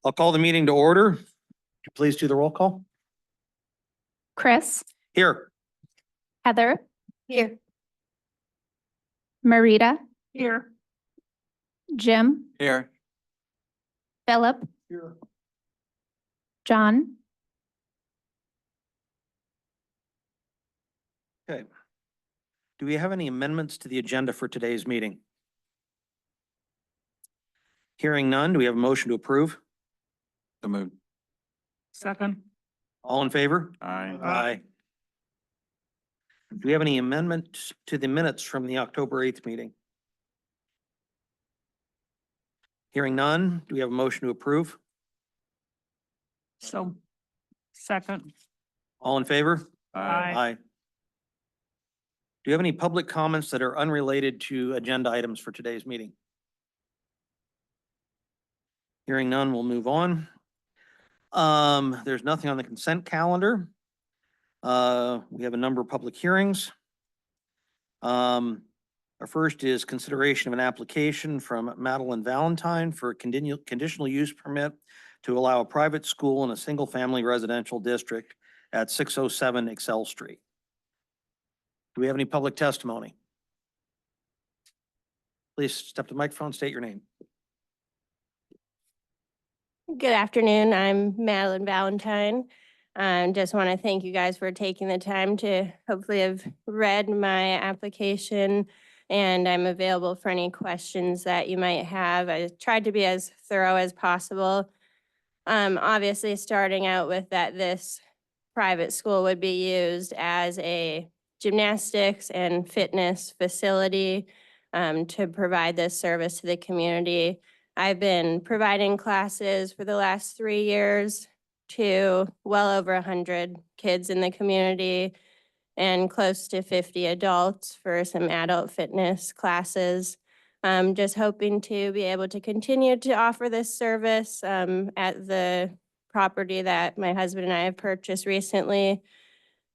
I'll call the meeting to order. Would you please do the roll call? Chris, Here. Heather, Here. Marita, Here. Jim, Here. Philip, Here. John, Okay. Do we have any amendments to the agenda for today's meeting? Hearing none, do we have a motion to approve? So moved. Second. All in favor? Aye. Aye. Do we have any amendments to the minutes from the October 8th meeting? Hearing none, do we have a motion to approve? So, second. All in favor? Aye. Aye. Do you have any public comments that are unrelated to agenda items for today's meeting? Hearing none, we'll move on. There's nothing on the consent calendar. We have a number of public hearings. Our first is consideration of an application from Madeline Valentine for a conditional use permit to allow a private school in a single-family residential district at 607 Excel Street. Do we have any public testimony? Please step to the microphone, state your name. Good afternoon. I'm Madeline Valentine. Just want to thank you guys for taking the time to hopefully have read my application, and I'm available for any questions that you might have. I tried to be as thorough as possible. Obviously, starting out with that this private school would be used as a gymnastics and fitness facility to provide this service to the community. I've been providing classes for the last 3 years to well over 100 kids in the community and close to 50 adults for some adult fitness classes. Just hoping to be able to continue to offer this service at the property that my husband and I have purchased recently,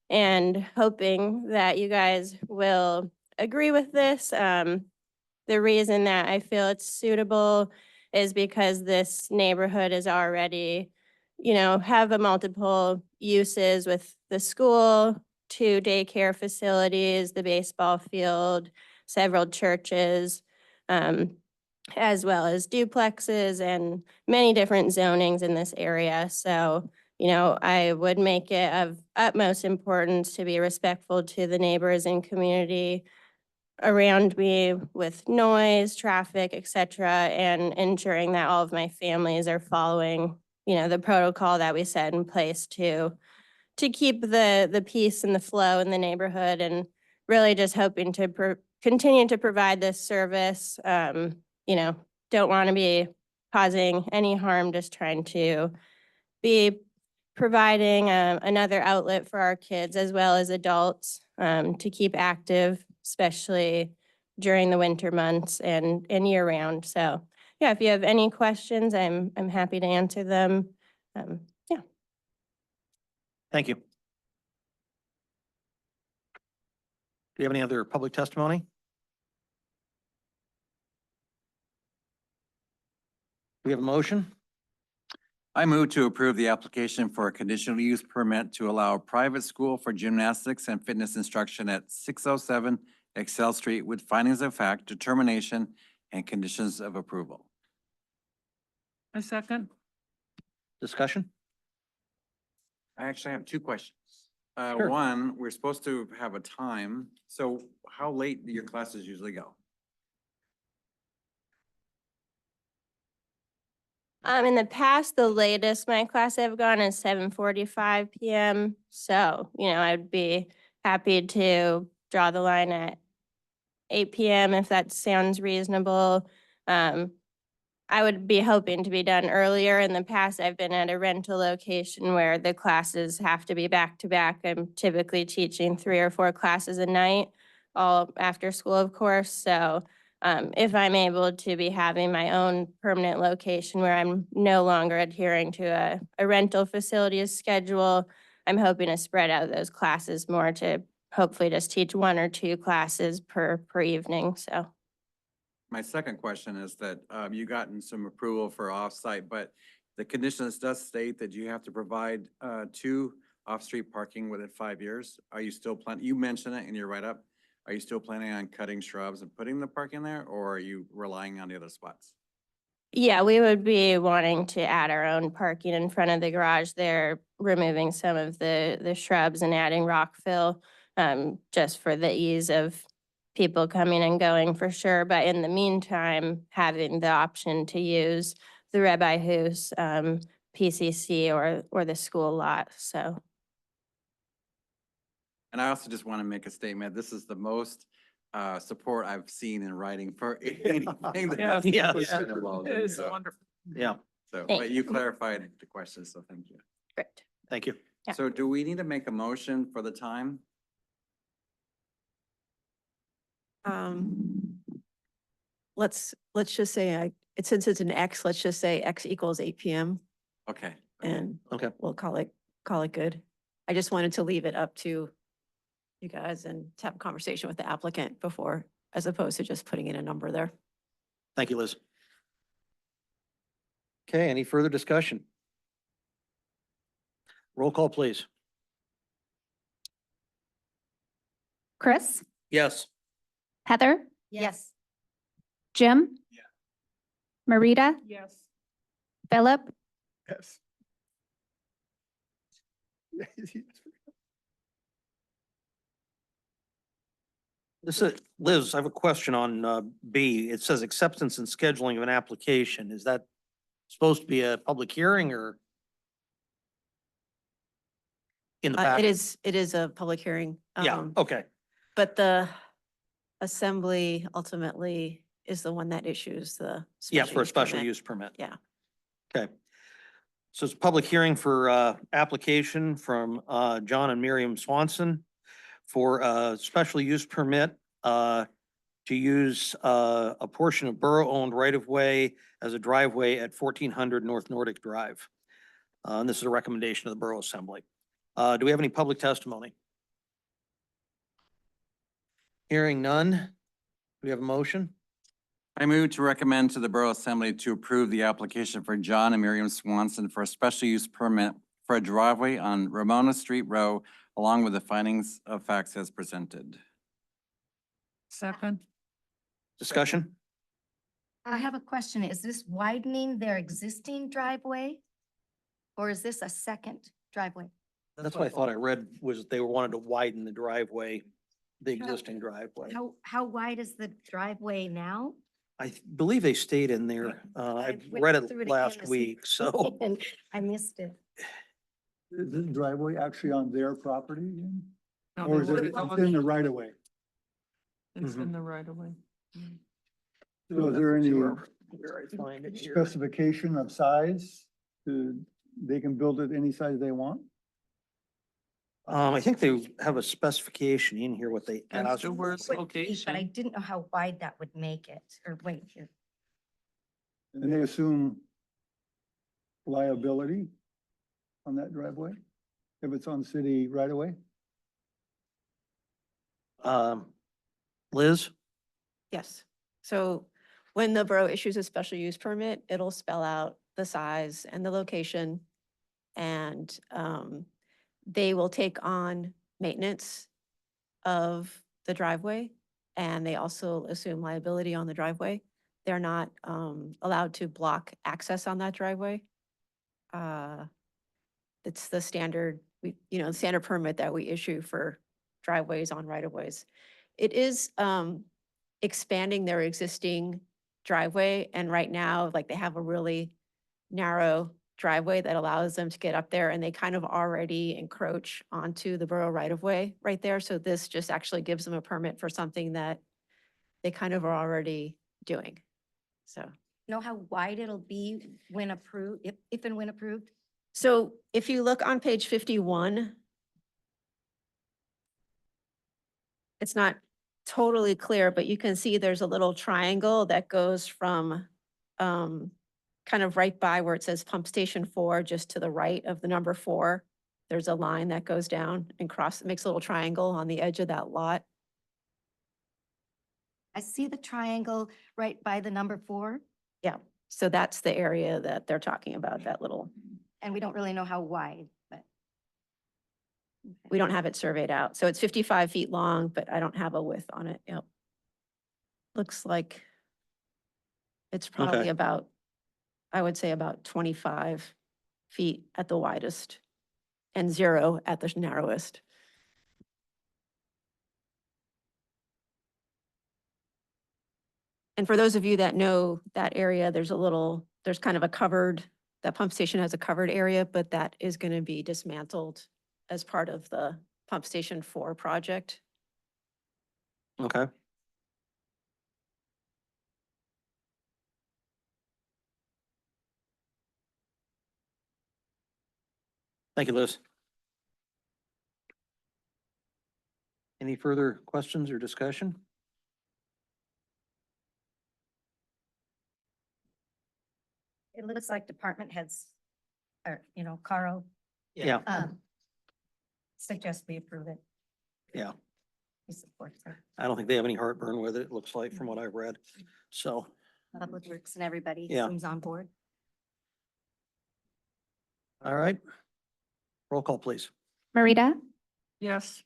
and hoping that you guys will agree with this. The reason that I feel it's suitable is because this neighborhood is already, have a multiple uses with the school, 2 daycare facilities, the baseball field, several churches, as well as duplexes and many different zonings in this area. So, I would make it of utmost importance to be respectful to the neighbors and community around me with noise, traffic, et cetera, and ensuring that all of my families are following, the protocol that we set in place to keep the peace and the flow in the neighborhood, and really just hoping to continue to provide this service. Don't want to be causing any harm, just trying to be providing another outlet for our kids as well as adults to keep active, especially during the winter months and year round. So yeah, if you have any questions, I'm happy to answer them. Yeah. Thank you. Do you have any other public testimony? We have a motion. I move to approve the application for a conditional use permit to allow a private school for gymnastics and fitness instruction at 607 Excel Street with findings of fact, determination, and conditions of approval. A second. Discussion? I actually have 2 questions. Sure. One, we're supposed to have a time. So how late do your classes usually go? In the past, the latest my class have gone is 7:45 PM. So, I'd be happy to draw the line at 8 PM if that sounds reasonable. I would be hoping to be done earlier. In the past, I've been at a rental location where the classes have to be back to back. I'm typically teaching 3 or 4 classes a night, all after school, of course. So if I'm able to be having my own permanent location where I'm no longer adhering to a rental facility's schedule, I'm hoping to spread out those classes more to hopefully just teach 1 or 2 classes per evening. So. My second question is that you gotten some approval for offsite, but The conditions does state that you have to provide, two off-street parking within 5 years. Are you still you mentioned it in your write-up. Are you still planning on cutting shrubs and putting the park in there, or are you relying on the other spots? Yeah, we would be wanting to add our own parking in front of the garage there, removing some of the shrubs and adding rock fill, just for the ease of people coming and going for sure. But in the meantime, having the option to use the Rabbi Hus, PCC or the school lot, so. And I also just want to make a statement. This is the most support I've seen in writing for anything. Yeah. Yeah. It's So, wonderful. Yeah, but you clarified the question, so thank you. Great. thank you. Yeah. So do we need to make a motion for the time? Let's just say since it's an X, let's just say X equals 8 PM Okay. and Okay. we'll call it good. I just wanted to leave it up to you guys and to have a conversation with the applicant before, as opposed to just putting in a number there. Thank you, Liz. Okay, any further discussion? Roll call, please. Chris, Yes. Heather, Yes. Jim. Marita, Yes. Philip, Yes. This is, Liz, I have a question on B. It says acceptance and scheduling of an application. Is that supposed to be a public hearing or? In the back? It is a public hearing. Yeah, okay, But the assembly ultimately is the one that issues the. yeah, for a special permit. use permit. Yeah. Okay. So it's a public hearing for application from John and Miriam Swanson for a special use permit to use a portion of borough-owned right-of-way as a driveway at 1400 North Nordic Drive. And this is a recommendation of the Borough Assembly. Do we have any public testimony? Hearing none. Do we have a motion? I move to recommend to the Borough Assembly to approve the application for John and Miriam Swanson for a special use permit for a driveway on Ramona Street Row, along with the findings of facts as presented. Second. Discussion? I have a question. Is this widening their existing driveway? Or is this a second driveway? That's what I thought I read was they wanted to widen the driveway, the existing driveway. How wide is the driveway now? I believe they stayed in there. I went read through it again last this week, so. And I missed it. Is the driveway actually on their property? No, Or is they it were- it's in the right of way? It's Mhm. in the right of way. So is there any Where I find it here. specification of size? They can build it any size they want? I think they have a specification in here, what they As asked. to where it's But I location. didn't know how wide that would make it, or wait here. And they assume liability on that driveway? If it's on city right of way? Liz? Yes. So when the borough issues a special use permit, it'll spell out the size and the location. And they will take on maintenance of the driveway. And they also assume liability on the driveway. They're not allowed to block access on that driveway. It's the standard, the standard permit that we issue for driveways on right-of-ways. It is expanding their existing driveway, and right now, like, they have a really narrow driveway that allows them to get up there, and they kind of already encroach onto the borough right-of-way right there. So this just actually gives them a permit for something that they kind of are already doing. So. Know how wide it'll be when approved, if and when approved? So if you look on page 51, it's not totally clear, but you can see there's a little triangle that goes from kind of right by where it says Pump Station 4, just to the right of the number 4. There's a line that goes down and makes a little triangle on the edge of that lot. I see the triangle right by the number 4. Yeah. So that's the area that they're talking about, that little, And we don't really know how wide, but. we don't have it surveyed out. So it's 55 feet long, but I don't have a width on it. Yep. Looks like it's probably Okay. about, I would say about 25 feet at the widest and 0 at the narrowest. And for those of you that know that area, there's kind of a covered, that pump station has a covered area, but that is going to be dismantled as part of the Pump Station 4 project. Okay. Thank you, Liz. Any further questions or discussion? It looks like department heads, or, Carl, Yeah, suggest we approve it. yeah. He supports it. I don't think they have any heartburn with it, it looks like, from what I've read. So, Public Works and everybody Yeah. seems on board. all right. Roll call, please. Marita, Yes.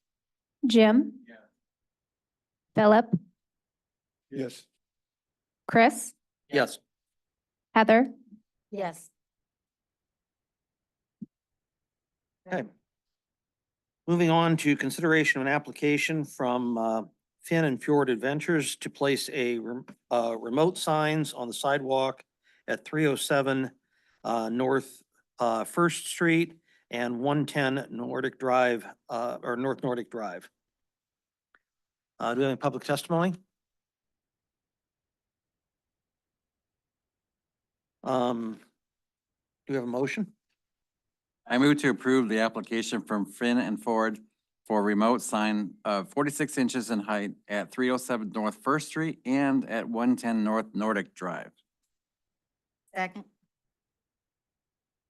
Jim. Philip, Yes. Chris, Yes. Heather, Yes. Okay. Moving on to consideration of an application from Finn and Fjord Adventures to place remote signs on the sidewalk at 307 North First Street and 110 Nordic Drive, or North Nordic Drive. Do we have any public testimony? Do we have a motion? I move to approve the application from Finn and Ford for a remote sign of 46 inches in height at 307 North First Street and at 110 North Nordic Drive. Second.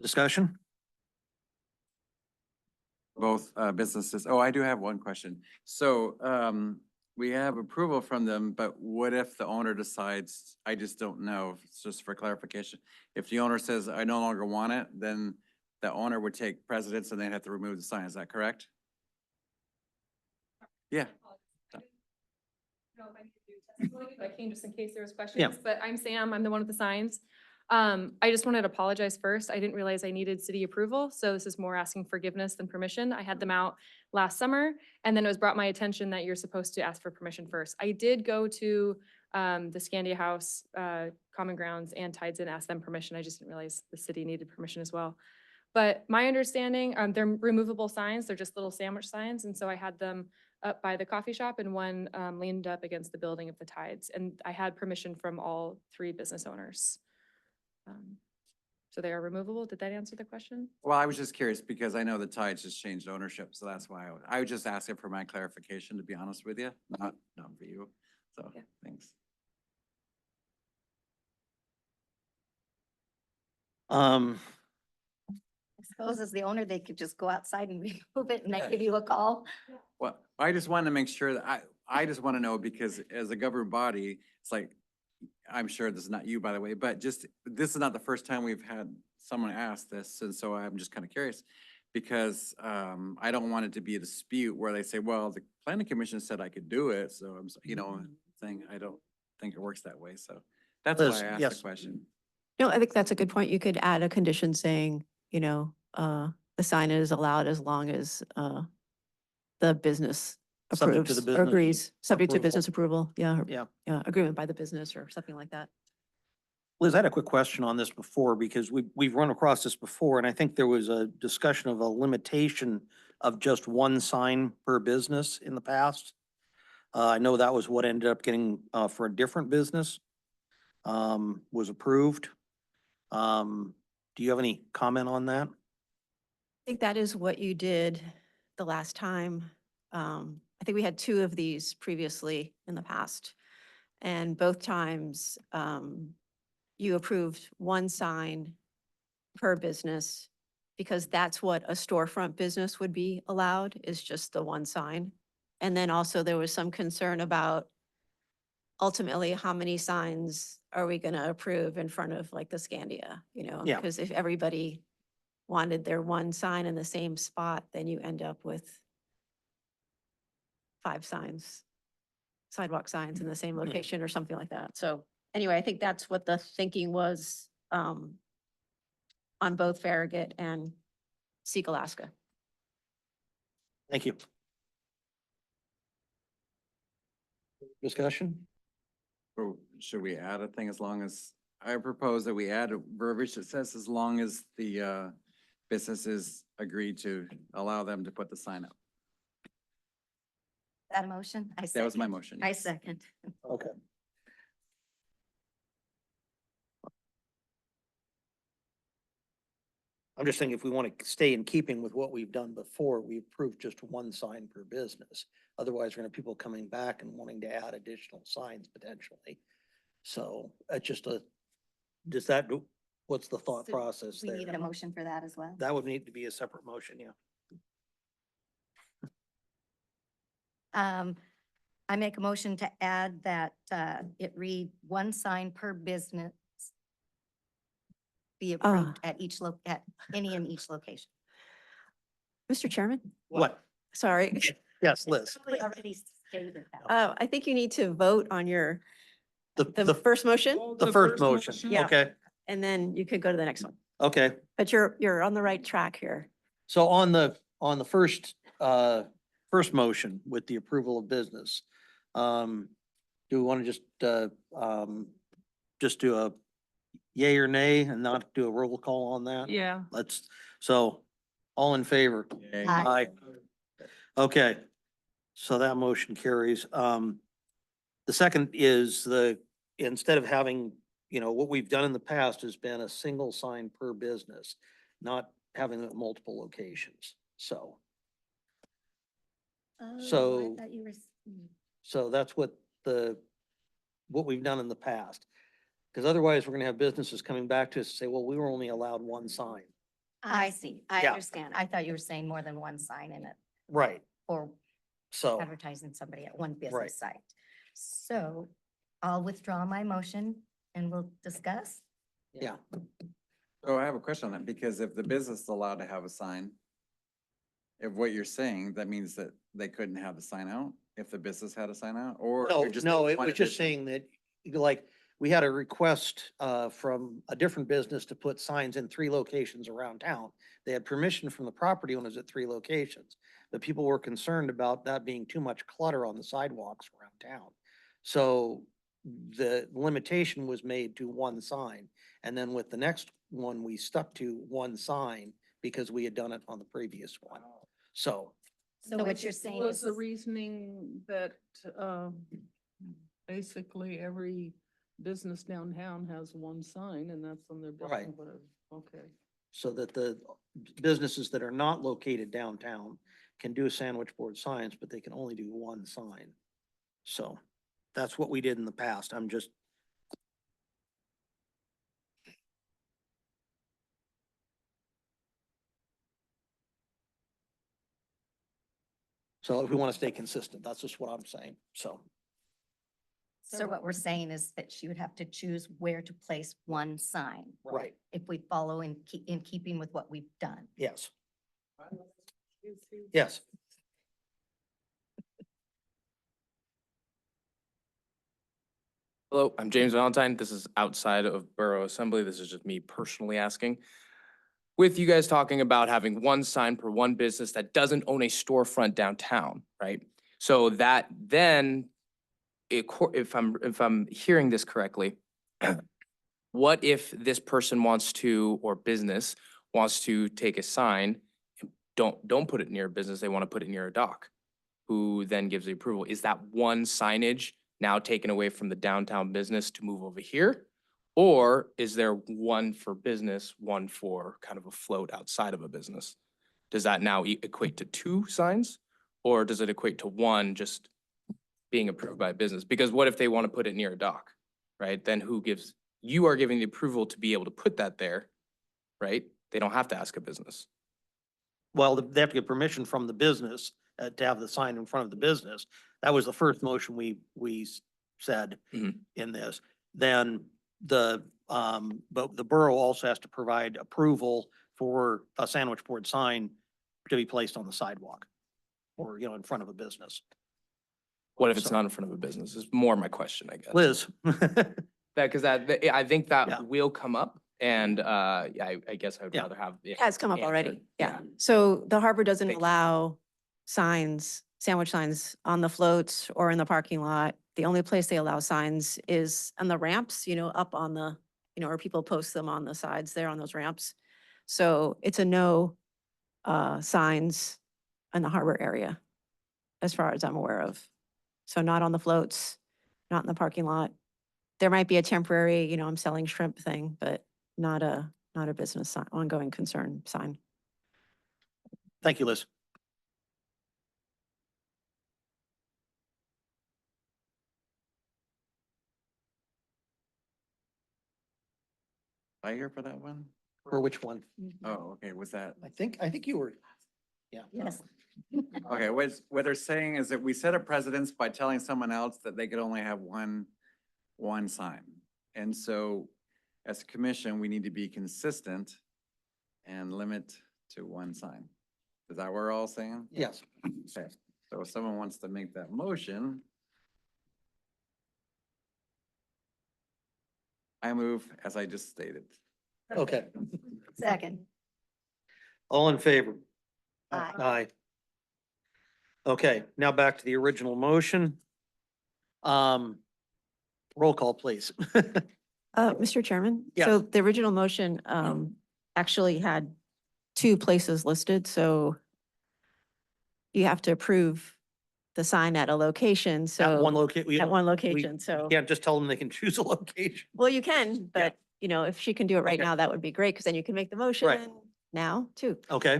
Discussion? Both businesses. Oh, I do have one question. So we have approval from them, but what if the owner decides, I just don't know, it's just for clarification. If the owner says, I no longer want it, then the owner would take precedence and they'd have to remove the sign. Is that correct? Yeah. know if I need to do testimony, but I came just in case there was questions. But I'm Sam, I'm the one with the signs. I just wanted to apologize first. I didn't realize I needed city approval, so this is more asking forgiveness than permission. I had them out last summer, and then it was brought my attention that you're supposed to ask for permission first. I did go to the Scandia House, Common Grounds, and Tides and ask them permission. I just didn't realize the city needed permission as well. But my understanding, they're removable signs. They're just little sandwich signs, and so I had them up by the coffee shop and one leaned up against the building of the Tides. And I had permission from all three business owners. So they are removable. Did that answer the question? Well, I was just curious because I know the Tides just changed ownership, so that's why I was just asking for my clarification, to be honest with you, not for you. So, Yeah. thanks. I suppose as the owner, they could just go outside and remove it and I give you a call. Well, I just wanted to make sure that I just want to know because as a government body, it's like, I'm sure this is not you, by the way, but just, this is not the first time we've had someone ask this. And so I'm just kind of curious because I don't want it to be a dispute where they say, well, the planning commission said I could do it. So I'm, saying, I don't think it works that way. So that's why Liz, I asked yes. the question. No, I think that's a good point. You could add a condition saying, the sign is allowed as long as the business Subject to approves the or business agrees, subject to approval. business approval. Yeah. Yeah. Yeah, agreement by the business or something like that. Liz, I had a quick question on this before because we've run across this before and I think there was a discussion of a limitation of just one sign per business in the past. I know that was what ended up getting, for a different business, was approved. Do you have any comment on that? I think that is what you did the last time. I think we had 2 of these previously in the past. And both times, you approved 1 sign per business because that's what a storefront business would be allowed, is just the 1 sign. And then also there was some concern about ultimately, how many signs are we gonna approve in front of like the Scandia, you know? Yeah. Because if everybody wanted their one sign in the same spot, then you end up with 5 signs, sidewalk signs in the same location or something like that. So anyway, I think that's what the thinking was on both Farragut and Seek Alaska. Thank you. Discussion? Or should we add a thing as long as, I propose that we add a verbiage that says as long as the businesses agree to allow them to put the sign up. That a motion? I That was my second. motion. I yes. second. Okay. I'm just thinking if we want to stay in keeping with what we've done before, we approved just one sign per business. Otherwise, we're gonna have people coming back and wanting to add additional signs potentially. So it's just does that, what's the thought So process We there? need a motion for that as well. That would need to be a separate motion, yeah. I make a motion to add that it read one sign per business be approved at at any in each location. Mr. Chairman, What? sorry. Yes, Liz. Probably already stated that. I think you need to vote on your, the The first motion, the first motion, Yeah. okay, and then you could go to the next one. okay. But you're on the right track here. So on the first motion with the approval of business, do we want to just do a yay or nay and not do a roll call on that? Yeah. So all in favor? Yay. Aye. Okay, so that motion carries. The second is instead of having, what we've done in the past has been a single sign per business, not having it at multiple locations, so. Oh, So- I thought you were. So that's what we've done in the past. Because otherwise, we're gonna have businesses coming back to us and say, well, we were only allowed one sign. I see. I Yeah. understand. I thought you were saying more than one sign in it Right. or So, advertising somebody at one Right. business site. So I'll withdraw my motion and we'll discuss. yeah, So I have a question on that, because if the business is allowed to have a sign, if what you're saying, that means that they couldn't have the sign out if the business had a sign out, or? no, you're just no, saying it one was just addition? saying that, like, we had a request from a different business to put signs in 3 locations around town. They had permission from the property owners at 3 locations. But people were concerned about that being too much clutter on the sidewalks around town. So the limitation was made to one sign. And then with the next one, we stuck to one sign because we had done it on the previous one. So, So what you're saying Was is, the reasoning that, basically every business downtown has one sign and that's on their Right. building, whatever, okay. so that the businesses that are not located downtown can do sandwich board signs, but they can only do one sign. So that's what we did in the past. I'm just. So if we want to stay consistent, that's just what I'm saying. So, so what we're saying is that she would have to choose where to place one sign right, if we follow in keeping with what we've done. yes, yes. Hello, I'm James Valentine. This is outside of Borough Assembly. This is just me personally asking. With you guys talking about having one sign per one business that doesn't own a storefront downtown, right? So that then, if I'm hearing this correctly, what if this person wants to, or business wants to take a sign, and don't put it near a business, they want to put it near a dock? Who then gives the approval? Is that one signage now taken away from the downtown business to move over here? Or is there one for business, one for kind of a float outside of a business? Does that now equate to 2 signs? Or does it equate to one just being approved by a business? Because what if they want to put it near a dock, right? Then you are giving the approval to be able to put that there, right? They don't have to ask a business. Well, they have to get permission from the business to have the sign in front of the business. That was the first motion we said Mhm. in this, then but the borough also has to provide approval for a sandwich board sign to be placed on the sidewalk or, in front of a business. What if it's So- not in front of a business is more my question, I guess. Liz? I think Yeah. that will come up and, I guess I would Yeah. rather have. the It has come up answer. already, yeah. So the harbor doesn't Thank you. allow signs, sandwich signs on the floats or in the parking lot. The only place they allow signs is on the ramps, up on the, or people post them on the sides there on those ramps. So it's a no signs in the harbor area, as far as I'm aware of. So not on the floats, not in the parking lot. There might be a temporary, I'm selling shrimp thing, but not a business sign, ongoing concern sign. Thank you, Liz. I here for that one? For which one? Oh, okay, was that? I think you were, yeah. Yes. Okay, what they're saying is that we set a precedence by telling someone else that they could only have one sign. And so as a commission, we need to be consistent and limit to one sign. Is that what we're all saying? Yes. Okay, so if someone wants to make that motion, I move as I just stated. Okay. Second. All in favor? Aye. Aye. Okay, now back to the original motion. Roll call, please. Mr. Chairman? Yes. So the original motion actually had two places listed, so you have to approve the sign at a location, At one so, location. at one location, so. Can't just tell them they can choose a location. Well, you can, but, if she can do it right Okay. now, that would be great, because then you can make the motion now, too. Okay.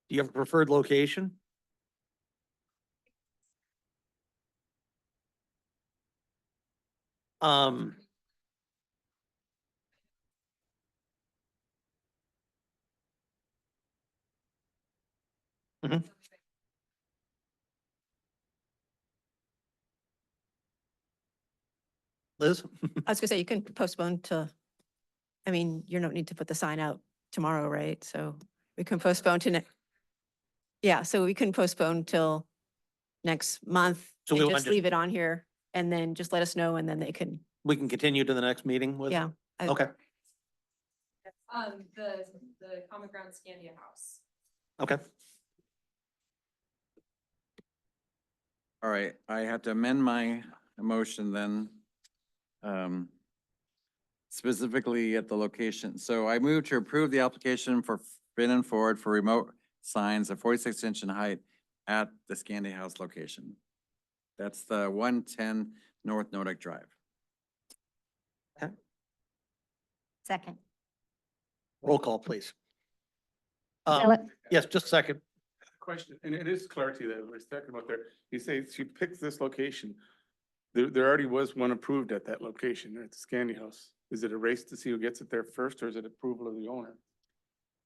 Do you have a preferred location? Um. Mhm. Liz? I was gonna say, you can postpone to, you don't need to put the sign out tomorrow, right? So we can postpone to next. Yeah, so we can postpone till next month So we and wanna just just- leave it on here and then just let us know and then they can, We can continue to the next meeting with? yeah. Okay, The Common Ground Scandia House. okay. All right, I have to amend my motion then. Specifically at the location. So I move to approve the application for Fin and Forward for remote signs of 46 inch in height at the Scandia House location. That's the 110 North Nordic Drive. Second. Roll call, please. Philip, Yes, just a second. Question, and it is clarity that we're talking about there. You say she picked this location. There already was one approved at that location, at the Scandia House. Is it a race to see who gets it there first, or is it approval of the owner?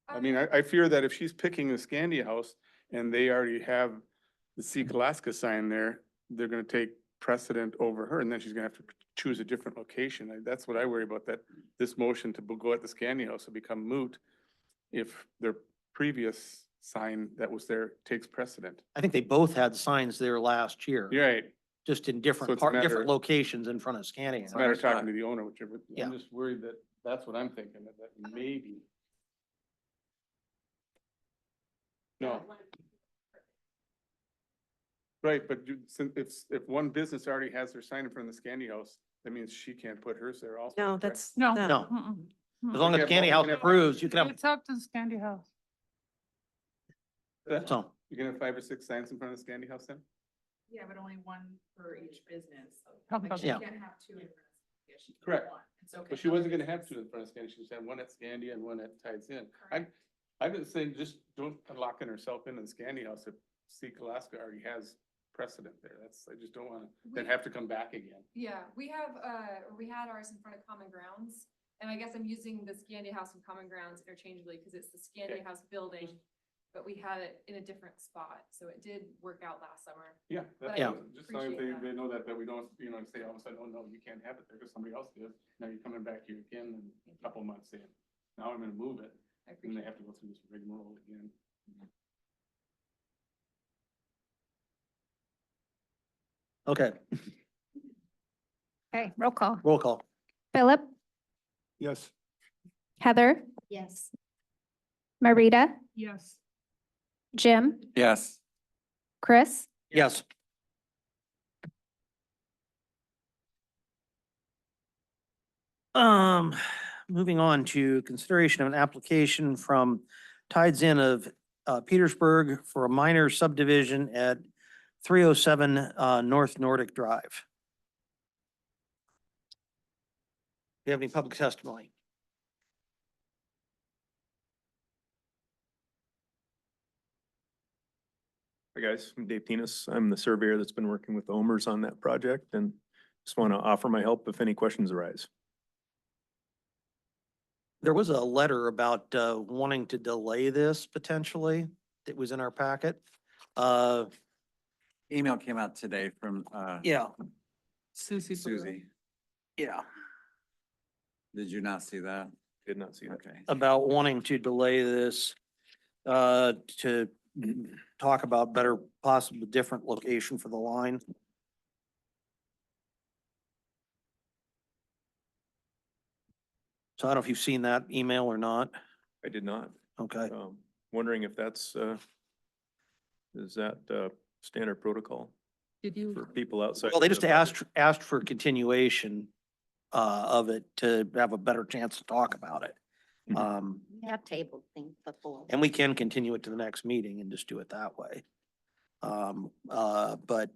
I mean, I fear that if she's picking the Scandia House and they already have the Seek Alaska sign there, they're gonna take precedent over her, and then she's gonna have to choose a different location. That's what I worry about, that this motion to go at the Scandia House will become moot if their previous sign that was there takes precedent. I think they both had signs there last year. You're right. Just in So different it's a matter- different locations in front of Scandia. It's a matter of talking to the owner, whichever, Yeah. I'm just worried that that's what I'm thinking, that maybe. No. Right, but if one business already has their sign in front of the Scandia House, that means she can't put hers there also. No, correct? that's. No. No. Mm-mm. As long as Yeah, Scandia but House we can have- approves, you can have, It's up to the Scandia House. so, You can have 5 or 6 signs in front of the Scandia House then? Yeah, but only one for each business. Talk about Yeah. Can't have two in front of Scandia, she can have Correct. one. It's okay. But she wasn't gonna have 2 in front of Scandia, she was gonna have one at Scandia and one at Tides Inn. I've been saying, just don't locking herself into the Scandia House if Seek Alaska already has precedent there. I just don't wanna then have to come back again. Yeah, we had ours in front of Common Grounds, and I guess I'm using the Scandia House and Common Grounds interchangeably because it's the Scandia Okay. House building. but we had it in a different spot, so it did work out last summer. Yeah. But that's I all. Just so appreciate that. they know that we don't, say all of a sudden, oh, no, you can't have it there because somebody else did. Now you're coming back here again in a couple of months saying, now I'm gonna move it. I And appreciate they it. have to go through this rigmarole again. Okay, Okay, roll call. roll call. Philip, Yes. Heather, Yes. Marita, Yes. Jim, Yes. Chris, Yes. Moving on to consideration of an application from Tides Inn of Petersburg for a minor subdivision at 307 North Nordic Drive. Do you have any public testimony? Hi, guys. I'm Dave Tinas. I'm the surveyor that's been working with Omers on that project and just want to offer my help if any questions arise. There was a letter about wanting to delay this potentially. It was in our packet. Email came out today from Yeah, Susie. Burrow. Susie. yeah. Did you not see that? Did not see that. Okay. About wanting to delay this to talk about better, possible different location for the line. So I don't know if you've seen that email or not. I did not. Okay. Wondering if that's, is that standard protocol Did for you, people outside? Well, they the just project? asked for continuation of it to have a better chance to talk about it. Mhm. We have tabled things before. And we can continue it to the next meeting and just do it that way. But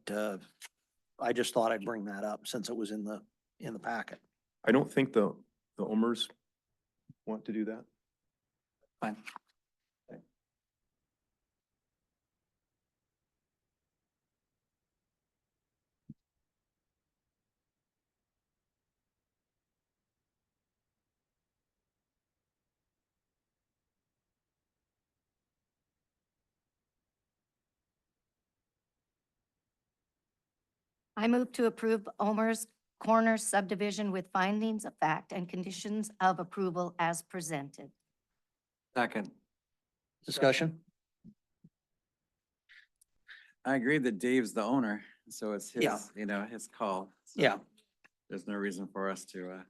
I just thought I'd bring that up since it was in the packet. I don't think the Omers want to do that. Fine. I move to approve Omer's Corner subdivision with findings of fact and conditions of approval as presented. Second. Discussion? I agree that Dave's the owner, so it's Yeah. his, his call. So Yeah. There's no reason for us to,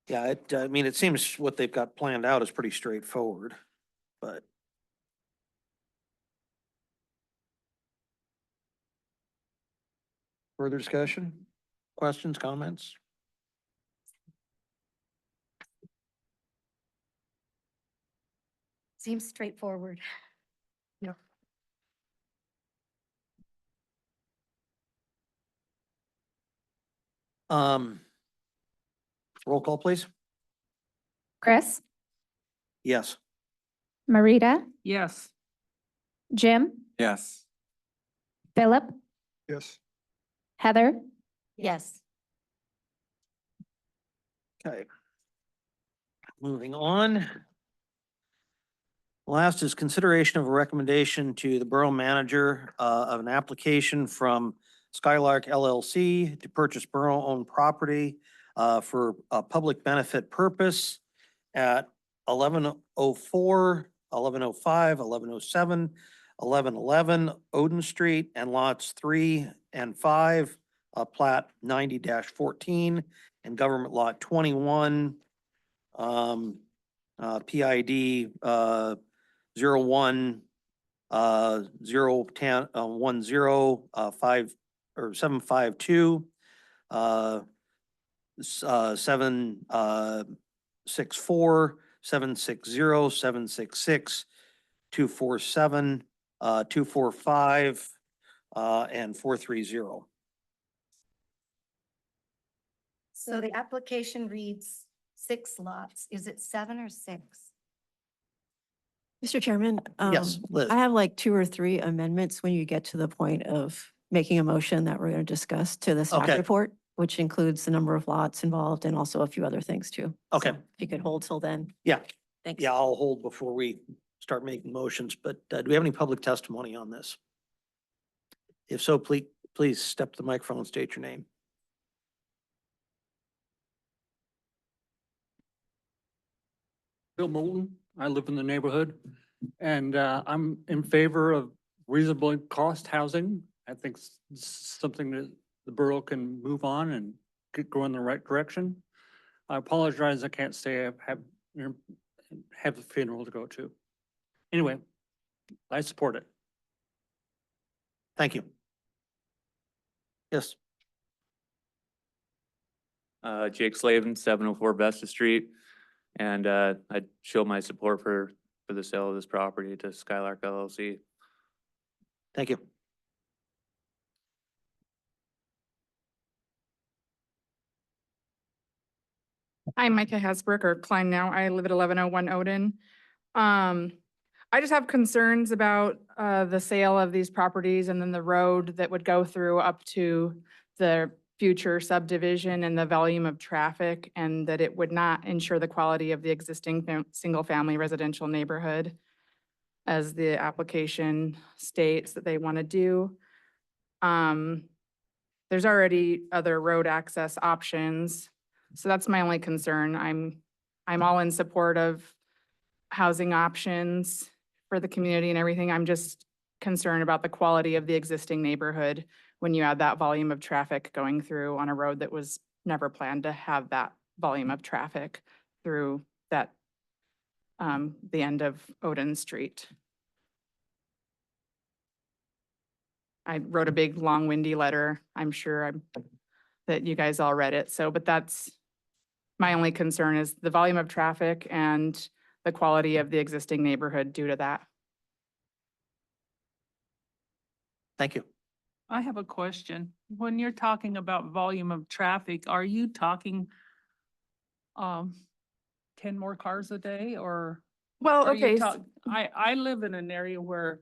Yeah, I mean, it seems what they've got planned out is pretty straightforward, but. Further discussion? Questions, comments? Seems straightforward. Um, roll call, please. Chris, Yes. Marita, yes. Jim, yes. Philip, Yes. Heather, Yes. Okay. Moving on. Last is consideration of a recommendation to the borough manager of an application from Skylark LLC to purchase borough-owned property for a public benefit purpose at 1104, 1105, 1107, 1111 Odin Street and lots 3 and 5, plat 90-14 and government lot 21, PID 01 010 5 or 752 764 760 766 247 245 and 430. So the application reads 6 lots. Is it 7 or 6? Mr. Chairman, Yes, Liz. I have like 2 or 3 amendments when you get to the point of making a motion that we're going to discuss to the staff Okay. report, which includes the number of lots involved and also a few other things too. Okay. So if you could hold till then. Yeah. Thanks. Yeah, I'll hold before we start making motions, but do we have any public testimony on this? If so, please step to the microphone and state your name. Bill Moulton. I live in the neighborhood and I'm in favor of reasonably cost housing. I think it's something that the borough can move on and go in the right direction. I apologize, I can't say I have the funeral to go to. Anyway, I support it. Thank you. Yes, Jake Slavin, 704 Vesta Street. And I'd show my support for the sale of this property to Skylark LLC. thank you. I'm Micah Hasbrook, or Klein now. I live at 1101 Odin. I just have concerns about the sale of these properties and then the road that would go through up to the future subdivision and the volume of traffic, and that it would not ensure the quality of the existing single-family residential neighborhood, as the application states that they want to do. There's already other road access options. So that's my only concern. I'm all in support of housing options for the community and everything. I'm just concerned about the quality of the existing neighborhood when you add that volume of traffic going through on a road that was never planned to have that volume of traffic through that, the end of Odin Street. I wrote a big, long, windy letter. I'm sure that you guys all read it. So, but that's my only concern, is the volume of traffic and the quality of the existing neighborhood due to that. Thank you. I have a question. When you're talking about volume of traffic, are you talking 10 more cars a day, or? Well, are you okay, talk- I live in an area where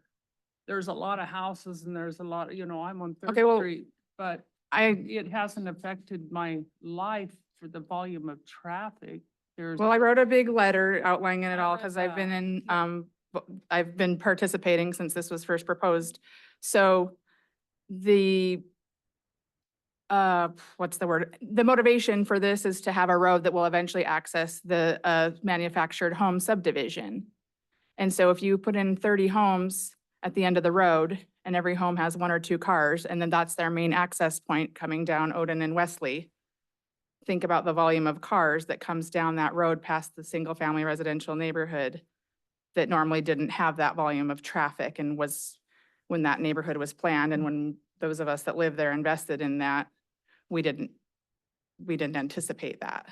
there's a lot of houses and there's a lot, I'm on Okay, Third well, Street, but it hasn't affected my life for the volume of traffic. well, I wrote a big letter outlining it I all read because I've been that. in, I've been participating since this was first proposed. So the, what's the word? The motivation for this is to have a road that will eventually access the manufactured home subdivision. And so if you put in 30 homes at the end of the road and every home has 1 or 2 cars, and then that's their main access point coming down Odin and Wesley, think about the volume of cars that comes down that road past the single-family residential neighborhood that normally didn't have that volume of traffic, and was, when that neighborhood was planned and when those of us that live there invested in that, we didn't anticipate that.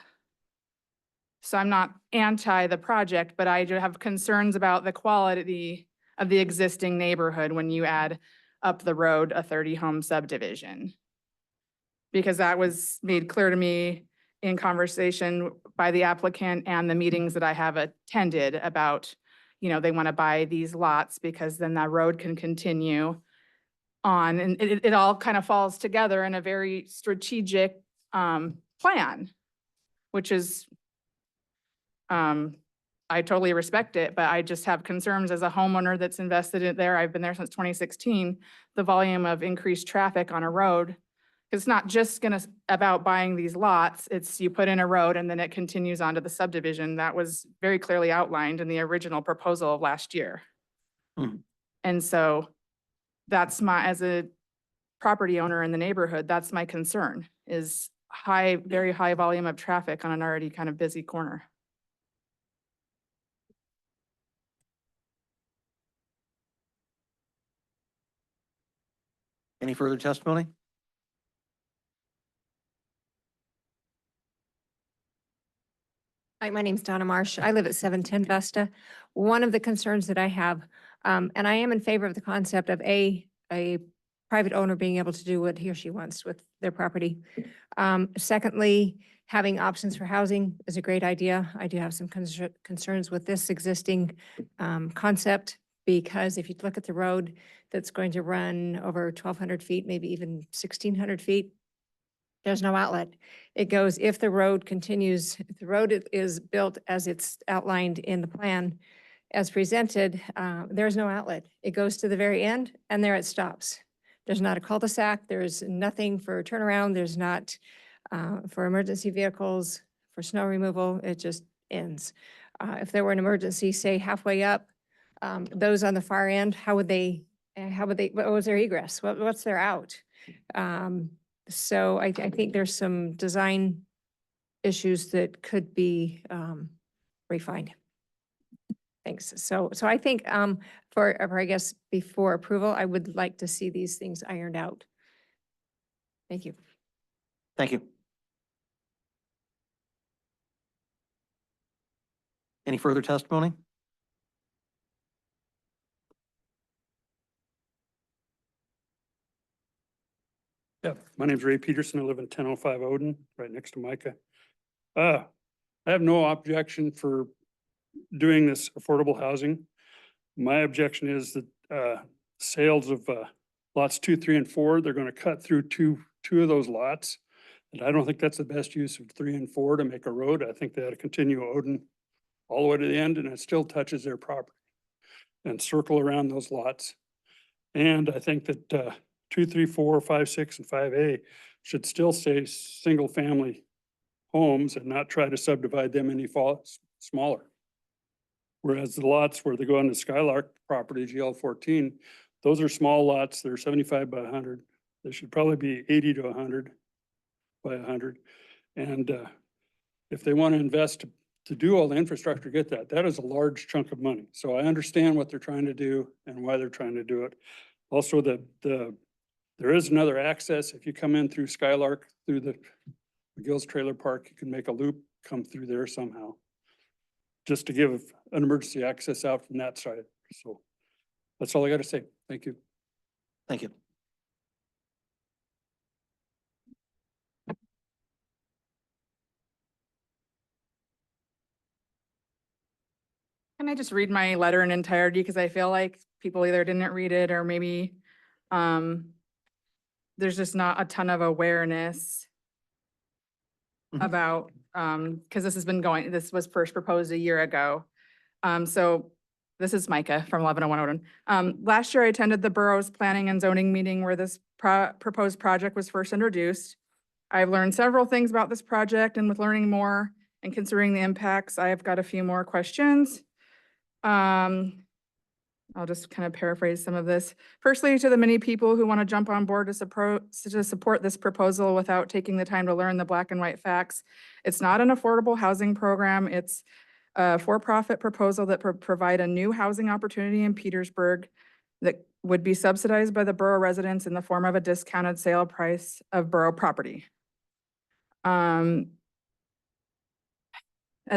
So I'm not anti the project, but I do have concerns about the quality of the existing neighborhood when you add up the road a 30-home subdivision. Because that was made clear to me in conversation by the applicant and the meetings that I have attended about, they want to buy these lots because then that road can continue on, and it all kind of falls together in a very strategic plan, which is, I totally respect it, but I just have concerns as a homeowner that's invested in there. I've been there since 2016, the volume of increased traffic on a road. It's not just about buying these lots, it's you put in a road and then it continues on to the subdivision. That was very clearly outlined in the original proposal of last year. Hmm. And so that's as a property owner in the neighborhood, that's my concern, is very high volume of traffic on an already kind of busy corner. Any further testimony? Hi, my name's Donna Marsh. I live at 710 Vesta. One of the concerns that I have, and I am in favor of the concept of a private owner being able to do what he or she wants with their property. Secondly, having options for housing is a great idea. I do have some concerns with this existing concept, because if you look at the road that's going to run over 1,200 feet, maybe even 1,600 feet, There's no outlet. It goes, if the road continues, if the road is built as it's outlined in the plan as presented, there's no outlet. It goes to the very end and there it stops. There's not a cul-de-sac. There's nothing for turnaround. There's not for emergency vehicles, for snow removal. It just ends. If there were an emergency, say halfway up, those on the far end, how would they, what was their egress? What's their out? So I think there's some design issues that could be refined. Thanks. So I think for I guess before approval, I would like to see these things ironed out. Thank you. Thank you. Any further testimony? Yeah, my name's Ray Peterson. I live in 1005 Odin, right next to Micah. I have no objection for doing this affordable housing. My objection is that sales of lots 2, 3, and 4, they're going to cut through two of those lots. And I don't think that's the best use of 3 and 4 to make a road. I think they ought to continue Odin all the way to the end, and it still touches their property and circle around those lots. And I think that 2, 3, 4, 5, 6, and 5A should still say single family homes and not try to subdivide them any smaller. Whereas the lots where they go on the Skylark property, GL 14, those are small lots. They're 75 by 100. They should probably be 80 to 100 by 100. And if they want to invest to do all the infrastructure, get that is a large chunk of money. So I understand what they're trying to do and why they're trying to do it. Also, there is another access. If you come in through Skylark, through the McGill's Trailer Park, you can make a loop, come through there somehow, just to give an emergency access out from that side. So that's all I got to say. Thank you. Thank you. Can I just read my letter in entirety? Because I feel like people either didn't read it or maybe there's just not a ton of awareness about, because this was first proposed a year ago. So this is Micah from 1101 Odin. Last year I attended the borough's planning and zoning meeting where this proposed project was first introduced. I've learned several things about this project, and with learning more and considering the impacts, I've got a few more questions. I'll just kind of paraphrase some of this. Firstly, to the many people who want to jump on board to support this proposal without taking the time to learn the black and white facts, it's not an affordable housing program. It's a for-profit proposal that provide a new housing opportunity in Petersburg that would be subsidized by the borough residents in the form of a discounted sale price of borough property. As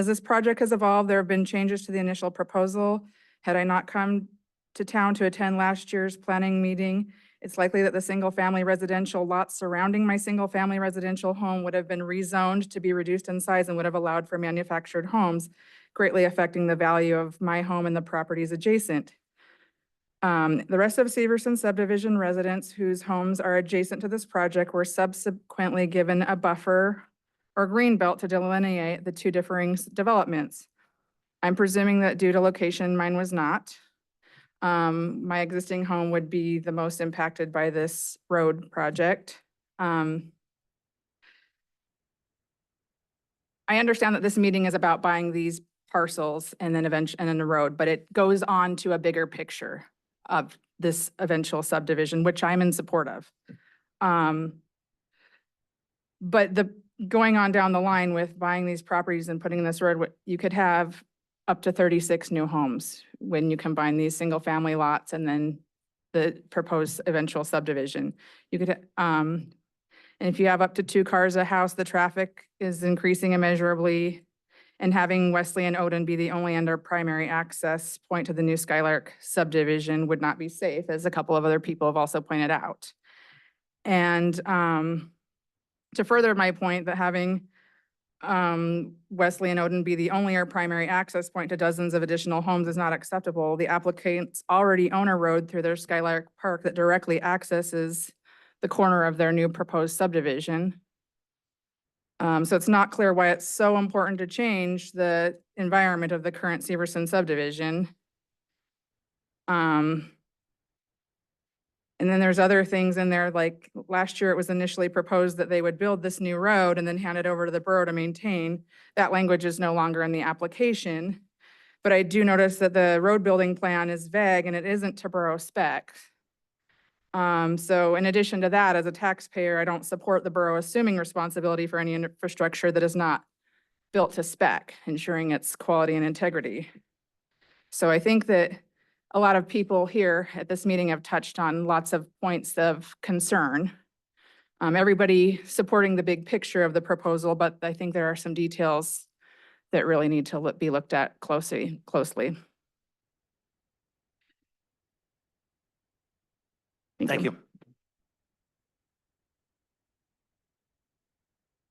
this project has evolved, there have been changes to the initial proposal. Had I not come to town to attend last year's planning meeting, it's likely that the single-family residential lots surrounding my single-family residential home would have been rezoned to be reduced in size and would have allowed for manufactured homes, greatly affecting the value of my home and the properties adjacent. The rest of Severson subdivision residents whose homes are adjacent to this project were subsequently given a buffer or green belt to delineate the two differing developments. I'm presuming that due to location, mine was not. My existing home would be the most impacted by this road project. I understand that this meeting is about buying these parcels and then the road, but it goes on to a bigger picture of this eventual subdivision, which I'm in support of. But going on down the line with buying these properties and putting this road, you could have up to 36 new homes when you combine these single family lots and then the proposed eventual subdivision. You could, and if you have up to 2 cars a house, the traffic is increasing immeasurably, and having Wesley and Odin be the only and our primary access point to the new Skylark subdivision would not be safe, as a couple of other people have also pointed out. And to further my point that having Wesley and Odin be the only or primary access point to dozens of additional homes is not acceptable. The applicants already own a road through their Skylark Park that directly accesses the corner of their new proposed subdivision. So it's not clear why it's so important to change the environment of the current Severson subdivision. And then there's other things in there, like last year it was initially proposed that they would build this new road and then hand it over to the borough to maintain. That language is no longer in the application. But I do notice that the road building plan is vague and it isn't to borough spec. So in addition to that, as a taxpayer, I don't support the borough assuming responsibility for any infrastructure that is not built to spec, ensuring its quality and integrity. So I think that a lot of people here at this meeting have touched on lots of points of concern. Everybody supporting the big picture of the proposal, but I think there are some details that really need to be looked at closely. Thank you.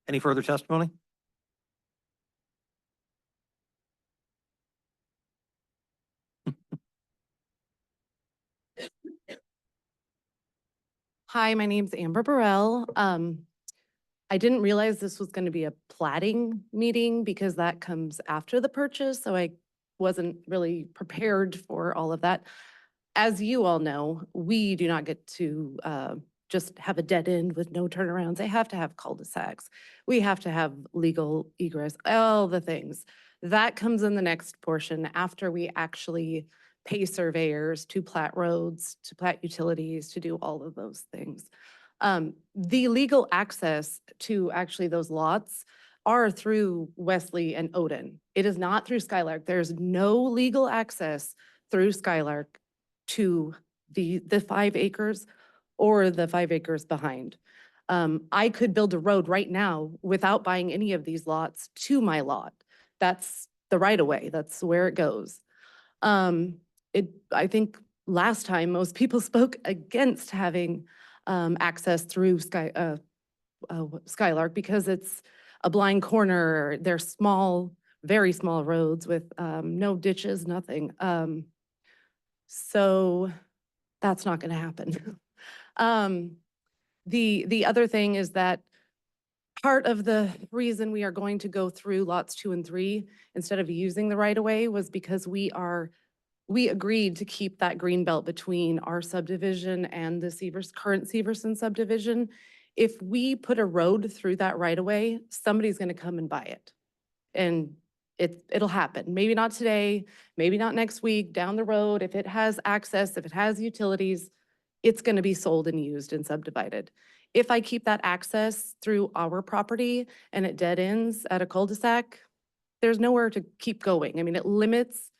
Any further testimony? Hi, my name's Amber Burrell. I didn't realize this was going to be a plating meeting because that comes after the purchase, so I wasn't really prepared for all of that. As you all know, we do not get to just have a dead end with no turnarounds. They have to have cul-de-sacs. We have to have legal egress, all the things. That comes in the next portion after we actually pay surveyors to plat roads, to plat utilities, to do all of those things. The legal access to actually those lots are through Wesley and Odin. It is not through Skylark. There's no legal access through Skylark to the 5 acres or the 5 acres behind. I could build a road right now without buying any of these lots to my lot. That's the right of way. That's where it goes. I think last time most people spoke against having access through Skylark because it's a blind corner. They're small, very small roads with no ditches, nothing. So that's not going to happen. The other thing is that part of the reason we are going to go through lots 2 and 3 instead of using the right of way was because we agreed to keep that green belt between our subdivision and the current Severson subdivision. If we put a road through that right of way, somebody's going to come and buy it. And it'll happen. Maybe not today, maybe not next week, down the road. If it has access, if it has utilities, it's going to be sold and used and subdivided. If I keep that access through our property and it dead ends at a cul-de-sac, there's nowhere to keep going. I mean, it limits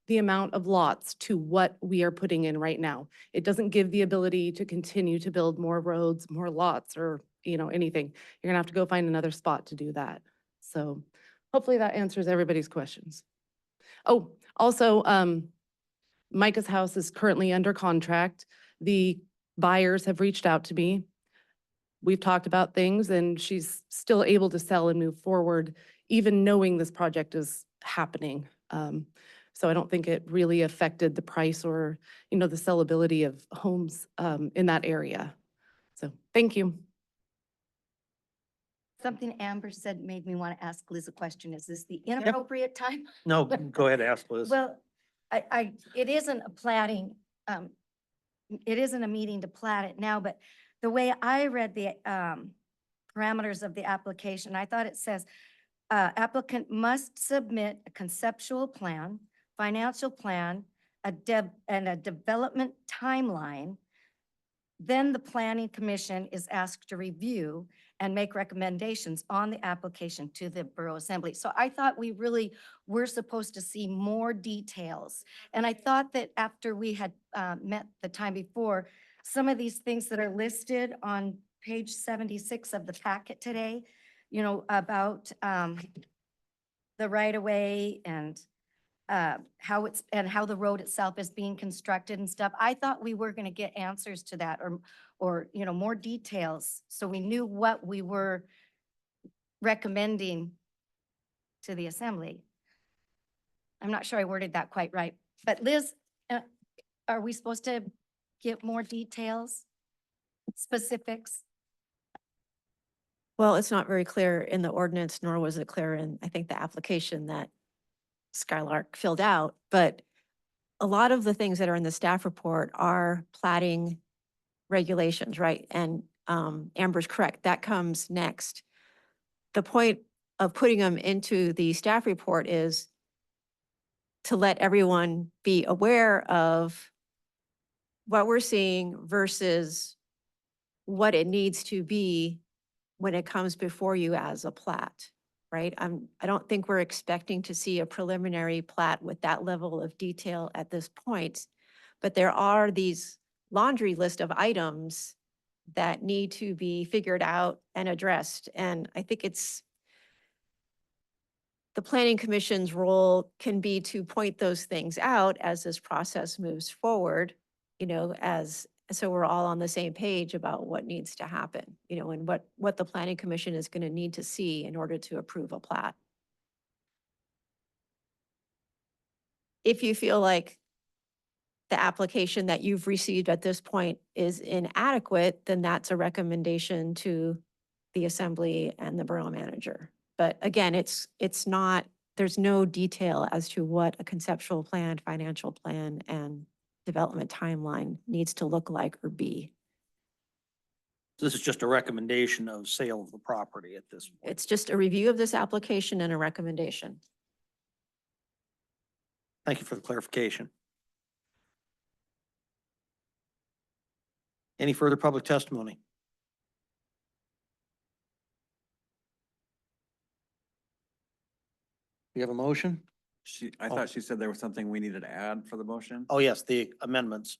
the amount of lots to what we are putting in right now. It doesn't give the ability to continue to build more roads, more lots, or anything. You're gonna have to go find another spot to do that. So hopefully that answers everybody's questions. Oh, also, Micah's house is currently under contract. The buyers have reached out to me. We've talked about things and she's still able to sell and move forward, even knowing this project is happening. So I don't think it really affected the price or, the sellability of homes in that area. So thank you. Something Amber said made me want to ask Liz a question. Is this the inappropriate time? No, go ahead, ask Liz. Well, it isn't a plating, it isn't a meeting to plat it now, but the way I read the parameters of the application, I thought it says applicant must submit a conceptual plan, financial plan, and a development timeline. Then the planning commission is asked to review and make recommendations on the application to the Borough Assembly. So I thought we really were supposed to see more details. And I thought that after we had met the time before, some of these things that are listed on page 76 of the packet today, about the right-of-way and how the road itself is being constructed and stuff. I thought we were going to get answers to that or more details so we knew what we were recommending to the assembly. I'm not sure I worded that quite right, but Liz, are we supposed to get more details, specifics? Well, it's not very clear in the ordinance, nor was it clear in, I think, the application that Skylark filled out, but a lot of the things that are in the staff report are plating regulations, right? And Amber's correct, that comes next. The point of putting them into the staff report is to let everyone be aware of what we're seeing versus what it needs to be when it comes before you as a plat, right? I don't think we're expecting to see a preliminary plat with that level of detail at this point. But there are these laundry list of items that need to be figured out and addressed. And I think it's the planning commission's role can be to point those things out as this process moves forward, you know, so we're all on the same page about what needs to happen, you know, and what the planning commission is going to need to see in order to approve a plat. If you feel like the application that you've received at this point is inadequate, then that's a recommendation to the assembly and the borough manager. But again, it's not, there's no detail as to what a conceptual plan, financial plan, and development timeline needs to look like or be. This is just a recommendation of sale of the property at this point. It's just a review of this application and a recommendation. Thank you for the clarification. Any further public testimony? You have a motion? I thought she said there was something we needed to add for the motion. Oh, yes, the amendments.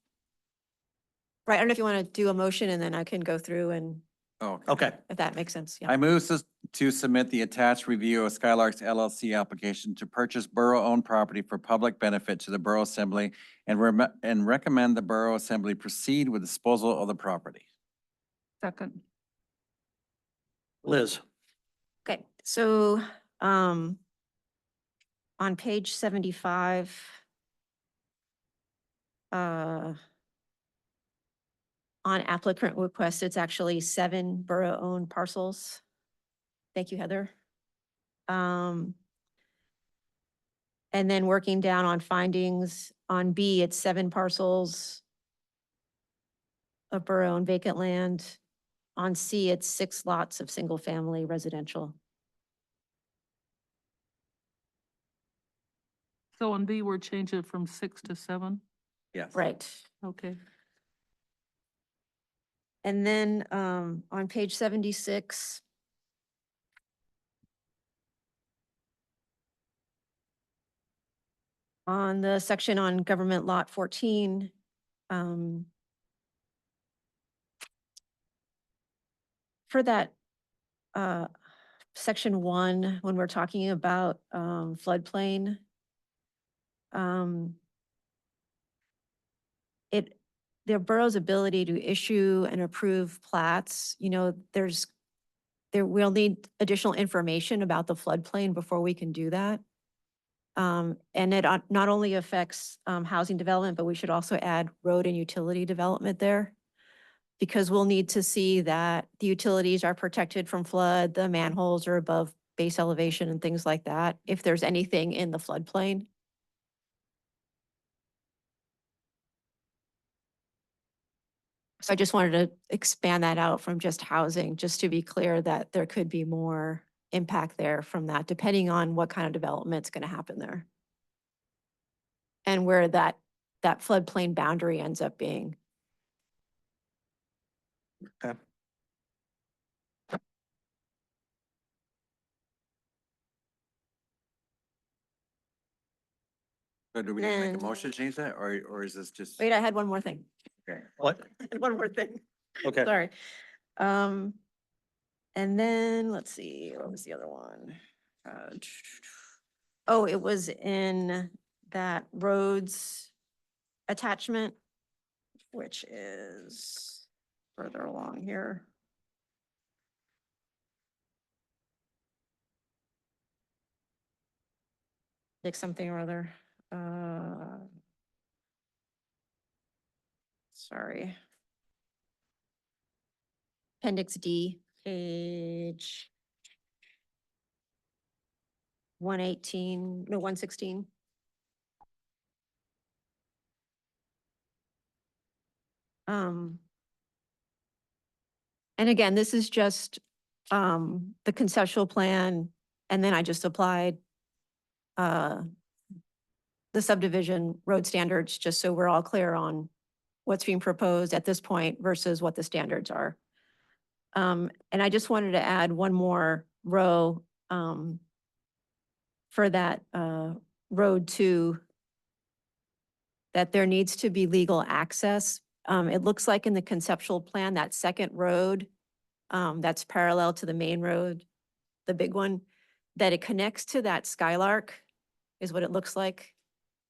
Right, I don't know if you want to do a motion and then I can go through and Oh, Okay. if that makes sense, yeah. I move to submit the attached review of Skylark's LLC application to purchase borough-owned property for public benefit to the Borough Assembly and recommend the Borough Assembly proceed with disposal of the property. Second. Liz? Okay, so, on page 75, on applicant request, it's actually 7 borough-owned parcels. Thank you, Heather. And then working down on findings, on B, it's 7 parcels of borough-owned vacant land. On C, it's 6 lots of single-family residential. So on B, we're changing it from 6 to 7? Yes. Right. Okay. And then on page 76, on the section on government lot 14, for that section 1, when we're talking about floodplain, the borough's ability to issue and approve plats, you know, we'll need additional information about the floodplain before we can do that. And it not only affects housing development, but we should also add road and utility development there. Because we'll need to see that the utilities are protected from flood, the manholes are above base elevation and things like that, if there's anything in the floodplain. So I just wanted to expand that out from just housing, just to be clear that there could be more impact there from that, depending on what kind of development's going to happen there. And where that floodplain boundary ends up being. Okay. So do we need to make a And- motion to change that, or is this just? Wait, I had one more thing. Okay. What? I had one more thing. Okay. Sorry. And then, let's see, what was the other one? Oh, it was in that roads attachment, which is further along here. Like something or other. Sorry. Appendix D. page 118, no, 116. And again, this is just the conceptual plan, and then I just applied the subdivision road standards, just so we're all clear on what's being proposed at this point versus what the standards are. And I just wanted to add one more row for that road 2, that there needs to be legal access. It looks like in the conceptual plan, that second road that's parallel to the main road, the big one, that it connects to that Skylark is what it looks like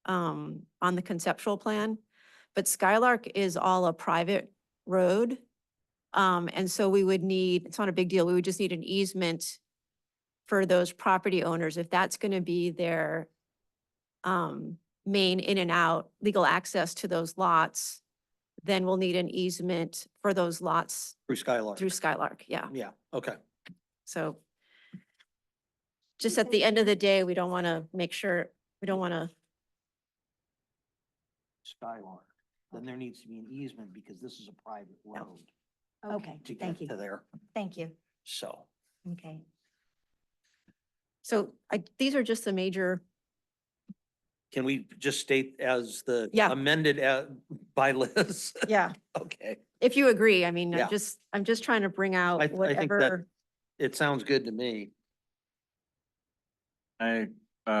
on the conceptual plan. But Skylark is all a private road. And so we would need, it's not a big deal, we would just need an easement for those property owners. If that's going to be their main in and out, legal access to those lots, then we'll need an easement for those lots Through Skylark. through Skylark, yeah. Yeah, okay. So just at the end of the day, we don't want to make sure, we don't want to, Skylark. Then there needs to be an easement because this is a private road Okay, to thank get you. to there. Thank you. So, Okay. so these are just the major, can we just state as the Yeah. amended by Liz? yeah, Okay, if you agree, I mean, Yeah. I'm just trying to bring out I think that whatever. it sounds good to me. I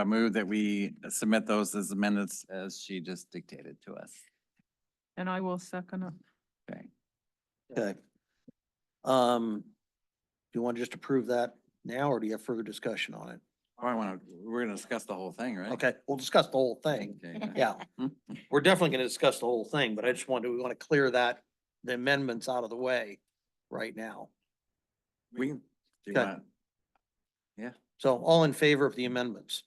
move that we submit those as amendments as she just dictated to us. And I will second it. Okay. Okay. Do you want to just approve that now, or do you have further discussion on it? We're gonna discuss the whole thing, right? Okay, we'll discuss the whole thing. Okay. Yeah, we're definitely gonna discuss the whole thing, but I just we want to clear the amendments out of the way right now. We, do you Okay. want? So all in favor of the amendments?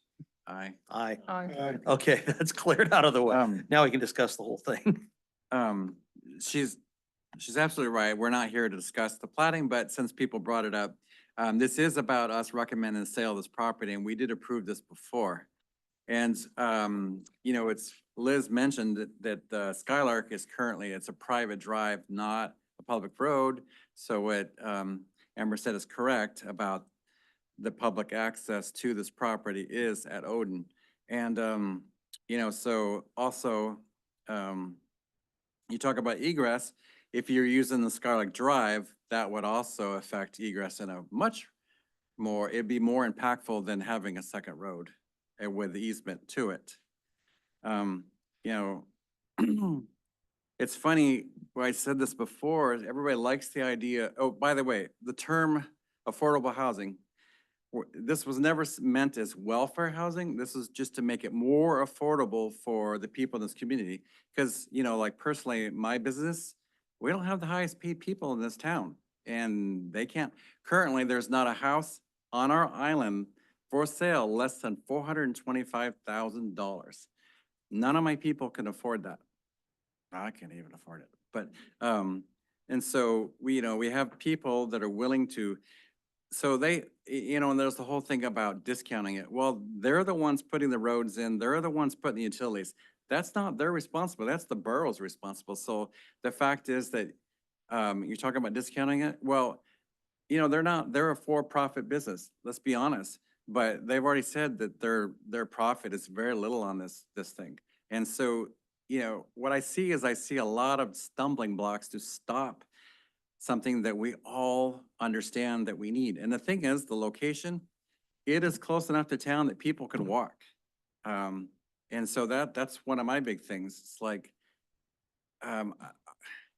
Aye. Aye. Aye. Okay, that's cleared out of the way. Um, Now we can discuss the whole thing. She's absolutely right. We're not here to discuss the plating, but since people brought it up, this is about us recommending the sale of this property, and we did approve this before. And, you know, Liz mentioned that Skylark is currently, it's a private drive, not a public road. So what Amber said is correct about the public access to this property is at Odin. And, you know, so also, you talk about egress, if you're using the Skylark Drive, that would also affect egress in a much more, it'd be more impactful than having a second road with the easement to it. You know, it's funny, I said this before, everybody likes the idea, oh, by the way, the term affordable housing, this was never meant as welfare housing. This is just to make it more affordable for the people in this community. Because, you know, like personally, my business, we don't have the highest paid people in this town. And they can't, currently, there's not a house on our island for sale less than $425,000. None of my people can afford that. I can't even afford it. But, and so we, you know, we have people that are willing to, so they, you know, and there's the whole thing about discounting it. Well, they're the ones putting the roads in, they're the ones putting the utilities. That's not their responsibility, that's the borough's responsible. So the fact is that, you're talking about discounting it. Well, you know, they're a for-profit business, let's be honest. But they've already said that their profit is very little on this thing. And so, you know, what I see is I see a lot of stumbling blocks to stop something that we all understand that we need. And the thing is, the location, it is close enough to town that people can walk. And so that's one of my big things. It's like,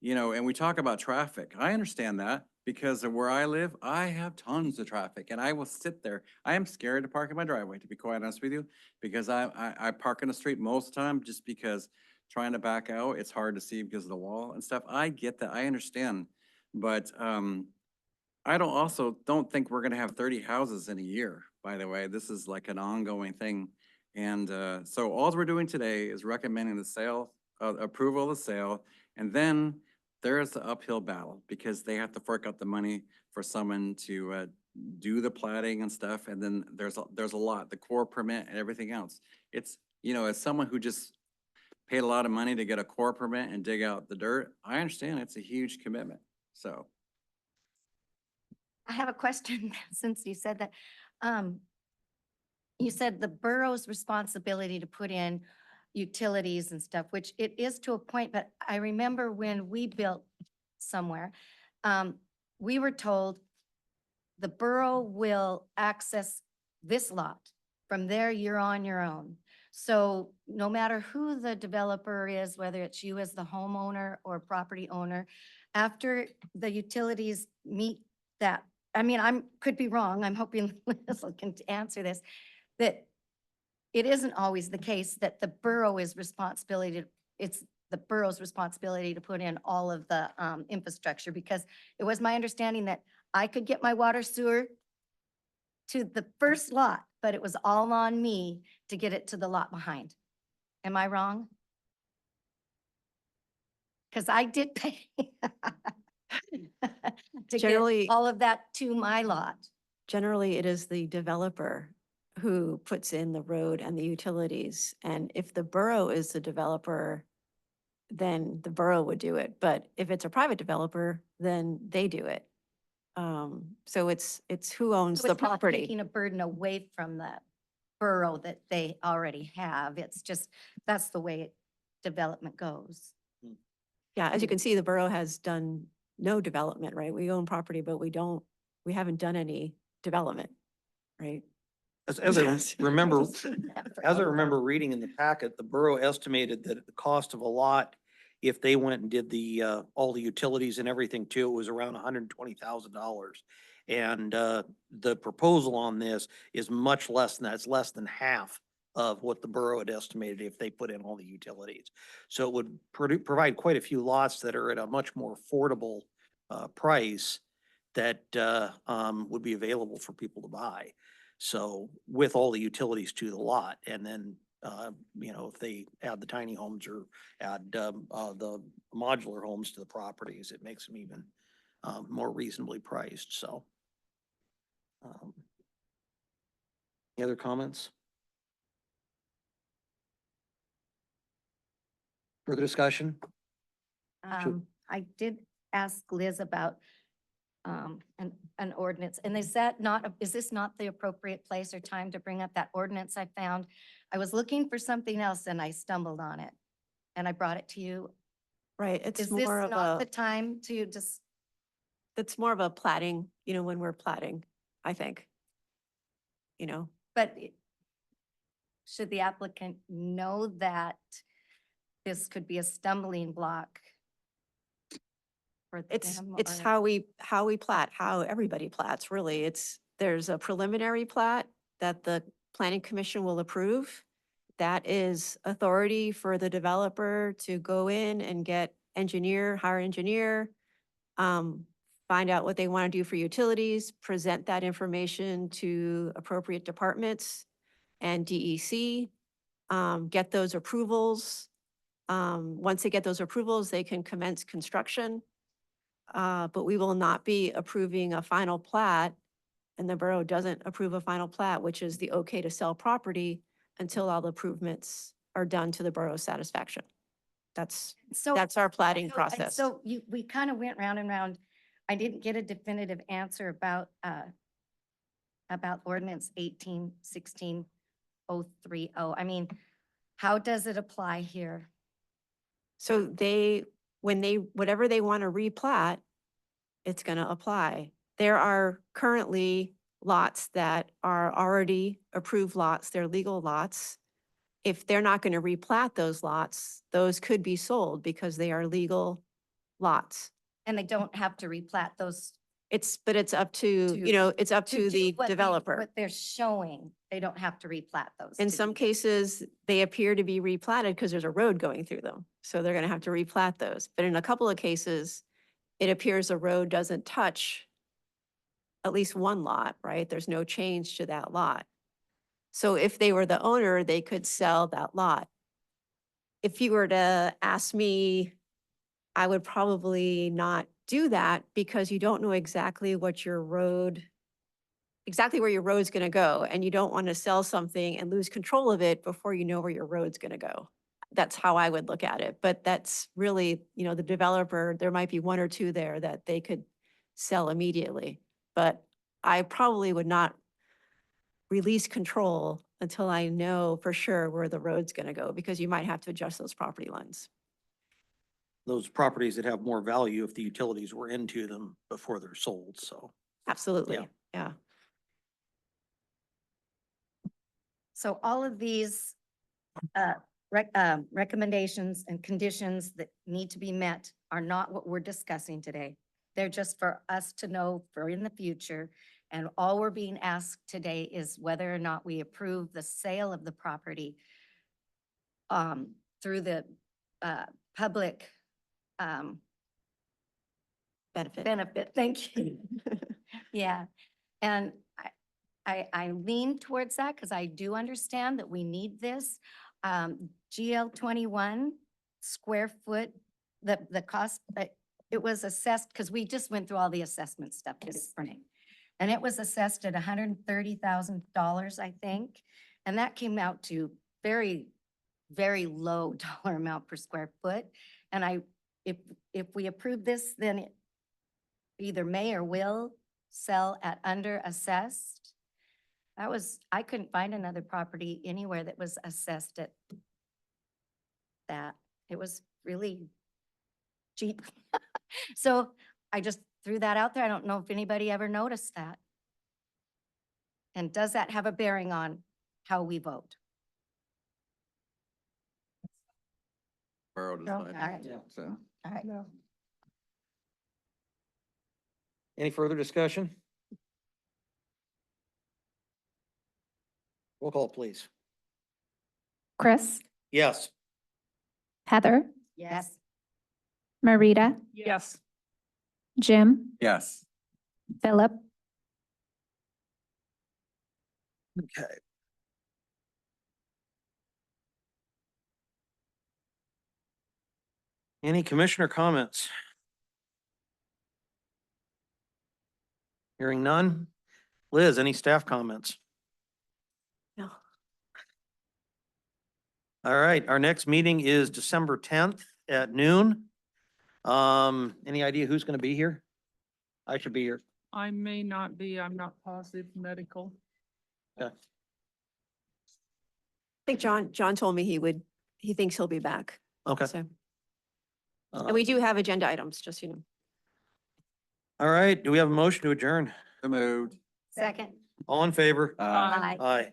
you know, and we talk about traffic. I understand that because of where I live, I have tons of traffic and I will sit there. I am scared to park in my driveway, to be quite honest with you, because I park in the street most of the time just because trying to back out, it's hard to see because of the wall and stuff. I get that, I understand. But I don't think we're gonna have 30 houses in a year, by the way. This is like an ongoing thing. And so all we're doing today is recommending the sale, approval of the sale. And then there is an uphill battle because they have to fork out the money for someone to do the plating and stuff. And then there's a lot, the core permit and everything else. It's, you know, as someone who just paid a lot of money to get a core permit and dig out the dirt, I understand it's a huge commitment. So. I have a question since you said that. You said the borough's responsibility to put in utilities and stuff, which it is to a point, but I remember when we built somewhere, we were told the borough will access this lot. From there, you're on your own. So no matter who the developer is, whether it's you as the homeowner or property owner, after the utilities meet that, I mean, could be wrong. I'm hoping Liz can answer this, that it isn't always the case that the borough is it's the borough's responsibility to put in all of the infrastructure, because it was my understanding that I could get my water sewer to the first lot, but it was all on me to get it to the lot behind. Am I wrong? Because I did pay to Generally- get all of that to my lot. Generally, it is the developer who puts in the road and the utilities. And if the borough is the developer, then the borough would do it. But if it's a private developer, then they do it. So it's who owns So the it's not property. taking a burden away from the borough that they already have. It's just, that's the way development goes. Yeah, as you can see, the borough has done no development, right? We own property, but we haven't done any development, right? As I Yes. remember, For as I all- remember reading in the packet, the borough estimated that the cost of a lot, if they went and did all the utilities and everything too, it was around $120,000. And the proposal on this is much less than that. It's less than half of what the borough had estimated if they put in all the utilities. So it would provide quite a few lots that are at a much more affordable price that would be available for people to buy. So with all the utilities to the lot, and then, you know, if they add the tiny homes or add the modular homes to the properties, it makes them even more reasonably priced, so. Any other comments? Further discussion? I did ask Liz about an ordinance, and is this not the appropriate place or time to bring up that ordinance I found? I was looking for something else and I stumbled on it, and I brought it to you. Right, it's Is this more of not the a, time to just, it's more of a plating, when we're plating, I think. but should the applicant know that this could be a stumbling block for It's them? or- how we plat, how everybody plats, really. There's a preliminary plat that the planning commission will approve. That is authority for the developer to go in and hire engineer, find out what they want to do for utilities, present that information to appropriate departments and DEC, get those approvals. Once they get those approvals, they can commence construction. But we will not be approving a final plat, and the borough doesn't approve a final plat, which is the okay to sell property, until all the improvements are done to the borough's satisfaction. That's So our platting So, process. So we kind of went round and round. I didn't get a definitive answer about ordinance 18-16-030. I mean, how does it apply here? So whatever they want to replat, it's going to apply. There are currently lots that are already approved lots, they're legal lots. If they're not going to replat those lots, those could be sold because they are legal lots. And they don't have to replat those. But it's up to, it's up to do the what developer. What they're showing, they don't have to replat those. In to some do that. cases, they appear to be replatted because there's a road going through them. So they're going to have to replat those. But in a couple of cases, it appears the road doesn't touch at least one lot, right? There's no change to that lot. So if they were the owner, they could sell that lot. If you were to ask me I would probably not do that because you don't know exactly what your road, exactly where your road's gonna go, and you don't want to sell something and lose control of it before you know where your road's gonna go. That's how I would look at it, but that's really, the developer, there might be one or two there that they could sell immediately. But I probably would not release control until I know for sure where the road's gonna go, because you might have to adjust those property lines. Those properties that have more value if the utilities were into them before they're sold, so. Absolutely, yeah. So all of these recommendations and conditions that need to be met are not what we're discussing today. They're just for us to know for in the future. And all we're being asked today is whether or not we approve the sale of the property through the public benefit, thank you. Yeah, and I lean towards that because I do understand that we need this. GL 21 square foot, the cost, it was assessed, because we just went through all the assessment stuff this morning. And it was assessed at $130,000, I think. And that came out to very, very low dollar amount per square foot. And if we approve this, then it either may or will sell at under assessed. I couldn't find another property anywhere that was assessed at that. It was really cheap. So I just threw that out there. I don't know if anybody ever noticed that. And does that have a bearing on how we vote? Borough No? decided, All right. so. All right. Any further discussion? Roll call, please. Chris, Yes. Heather, Yes. Marita, Yes. Jim, Yes. Philip, Okay. Any commissioner comments? Hearing none. Liz, any staff comments? No. All right, our next meeting is December 10th at noon. Any idea who's going to be here? I should be here. I may not be, I'm not positive medical. I think John told me he thinks he'll be back. Okay. So, Uh, and we do have agenda items, just, All right, do we have a motion to adjourn? So moved. Second. All in favor? Aye. Aye.